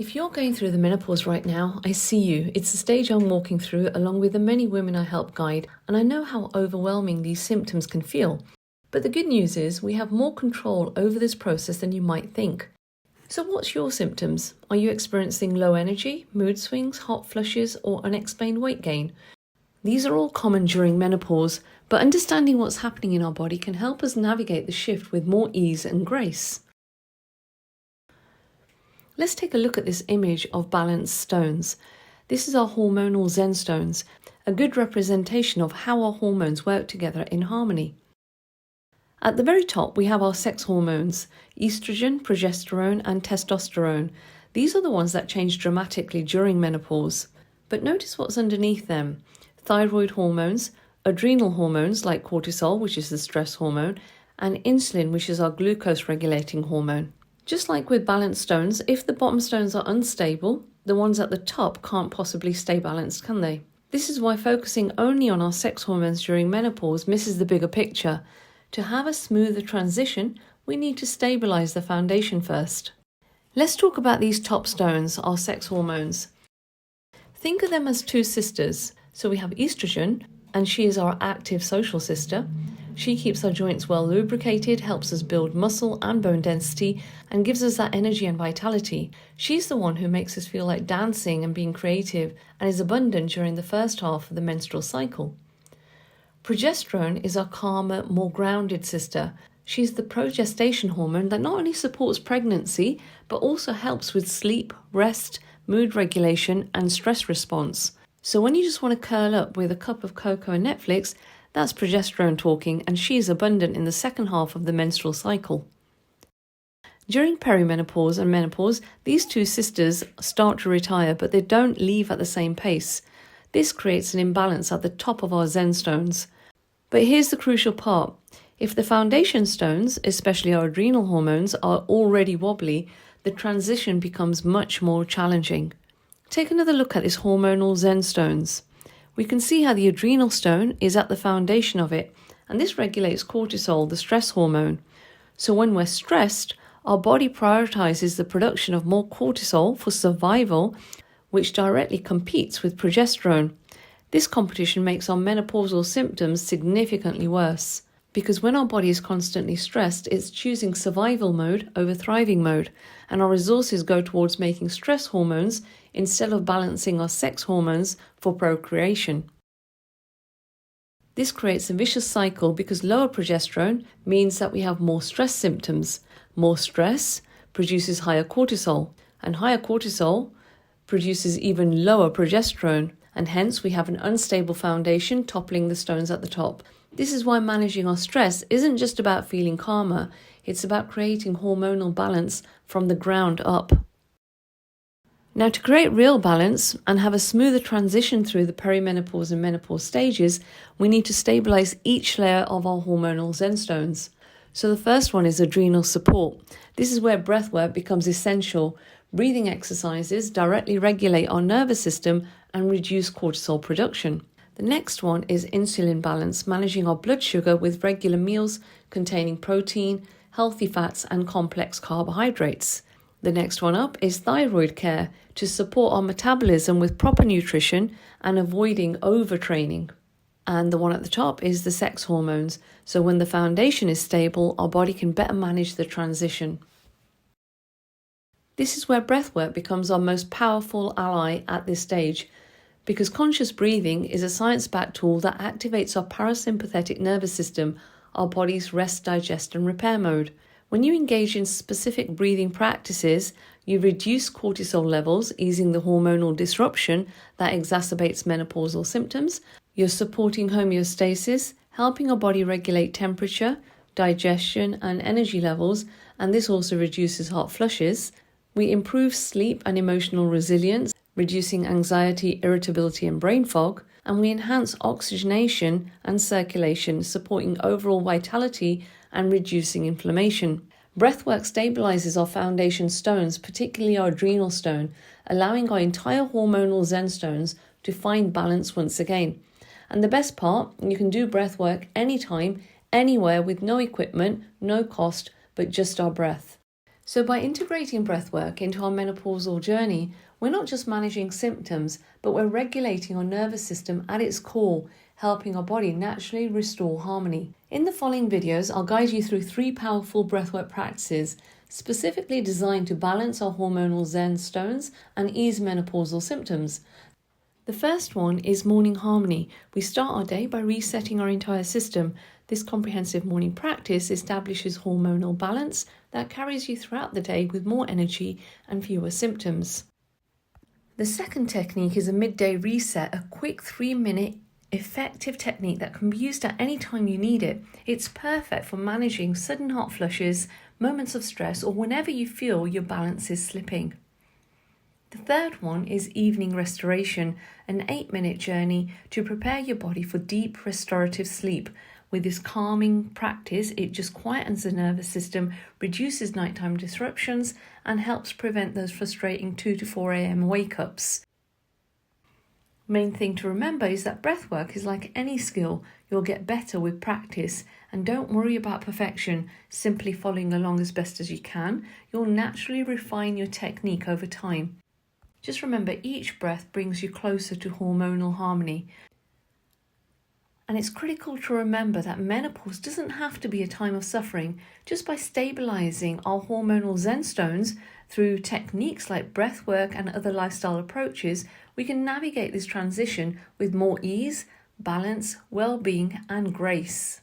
If you're going through the menopause right now, I see you. It's a stage I'm walking through along with the many women I help guide, and I know how overwhelming these symptoms can feel. But the good news is we have more control over this process than you might think. So what's your symptoms? Are you experiencing low energy, mood swings, hot flushes, or unexplained weight gain? These are all common during menopause, but understanding what's happening in our body can help us navigate the shift with more ease and grace. Let's take a look at this image of balanced stones. This is our hormonal Zen stones, a good representation of how our hormones work together in harmony. At the very top, we have our sex hormones, estrogen, progesterone, and testosterone. These are the ones that change dramatically during menopause. But notice what's underneath them. Thyroid hormones, adrenal hormones like cortisol, which is the stress hormone, and insulin, which is our glucose regulating hormone. Just like with balanced stones, if the bottom stones are unstable, the ones at the top can't possibly stay balanced, can they? This is why focusing only on our sex hormones during menopause misses the bigger picture. To have a smoother transition, we need to stabilize the foundation first. Let's talk about these top stones, our sex hormones. Think of them as two sisters. So we have estrogen, and she is our active social sister. She keeps our joints well lubricated, helps us build muscle and bone density, and gives us that energy and vitality. She's the one who makes us feel like dancing and being creative, and is abundant during the first half of the menstrual cycle. Progesterone is our calmer, more grounded sister. She's the progestation hormone that not only supports pregnancy, but also helps with sleep, rest, mood regulation, and stress response. So when you just want to curl up with a cup of cocoa and Netflix, that's progesterone talking, and she's abundant in the second half of the menstrual cycle. During perimenopause and menopause, these two sisters start to retire, but they don't leave at the same pace. This creates an imbalance at the top of our Zen stones. But here's the crucial part. If the foundation stones, especially our adrenal hormones, are already wobbly, the transition becomes much more challenging. Take another look at this hormonal Zen stones. We can see how the adrenal stone is at the foundation of it, and this regulates cortisol, the stress hormone. So when we're stressed, our body prioritizes the production of more cortisol for survival, which directly competes with progesterone. This competition makes our menopausal symptoms significantly worse, because when our body is constantly stressed, it's choosing survival mode over thriving mode, and our resources go towards making stress hormones instead of balancing our sex hormones for procreation. This creates a vicious cycle because lower progesterone means that we have more stress symptoms. More stress produces higher cortisol, and higher cortisol produces even lower progesterone, and hence we have an unstable foundation toppling the stones at the top. This is why managing our stress isn't just about feeling calmer, it's about creating hormonal balance from the ground up. Now, to create real balance and have a smoother transition through the perimenopause and menopause stages, we need to stabilize each layer of our hormonal Zen stones. So the first one is adrenal support. This is where breathwork becomes essential. Breathing exercises directly regulate our nervous system and reduce cortisol production. The next one is insulin balance, managing our blood sugar with regular meals containing protein, healthy fats, and complex carbohydrates. The next one up is thyroid care to support our metabolism with proper nutrition and avoiding overtraining. And the one at the top is the sex hormones. So when the foundation is stable, our body can better manage the transition. This is where breathwork becomes our most powerful ally at this stage, because conscious breathing is a science-backed tool that activates our parasympathetic nervous system, our body's rest, digest, and repair mode. When you engage in specific breathing practices, you reduce cortisol levels, easing the hormonal disruption that exacerbates menopausal symptoms. You're supporting homeostasis, helping our body regulate temperature, digestion, and energy levels, and this also reduces hot flushes. We improve sleep and emotional resilience, reducing anxiety, irritability, and brain fog, and we enhance oxygenation and circulation, supporting overall vitality and reducing inflammation. Breathwork stabilizes our foundation stones, particularly our adrenal stone, allowing our entire hormonal Zen stones to find balance once again. And the best part, you can do breathwork anytime, anywhere with no equipment, no cost, but just our breath. So by integrating breathwork into our menopausal journey, we're not just managing symptoms, but we're regulating our nervous system at its core, helping our body naturally restore harmony. In the following videos, I'll guide you through 3 powerful breathwork practices specifically designed to balance our hormonal Zen stones and ease menopausal symptoms. The first one is morning harmony. We start our day by resetting our entire system. This comprehensive morning practice establishes hormonal balance that carries you throughout the day with more energy and fewer symptoms. The second technique is a midday reset, a quick 3-minute effective technique that can be used at any time you need it. It's perfect for managing sudden hot flushes, moments of stress, or whenever you feel your balance is slipping. The third one is evening restoration, an 8-minute journey to prepare your body for deep restorative sleep. With this calming practice, it just quietens the nervous system, reduces nighttime disruptions, and helps prevent those frustrating 2 to 4 a.m. wake-ups. Main thing to remember is that breathwork is like any skill. You'll get better with practice, and don't worry about perfection. Simply following along as best as you can, you'll naturally refine your technique over time. Just remember, each breath brings you closer to hormonal harmony. And it's critical to remember that menopause doesn't have to be a time of suffering. Just by stabilizing our hormonal Zen stones through techniques like breathwork and other lifestyle approaches, we can navigate this transition with more ease, balance, well-being, and grace.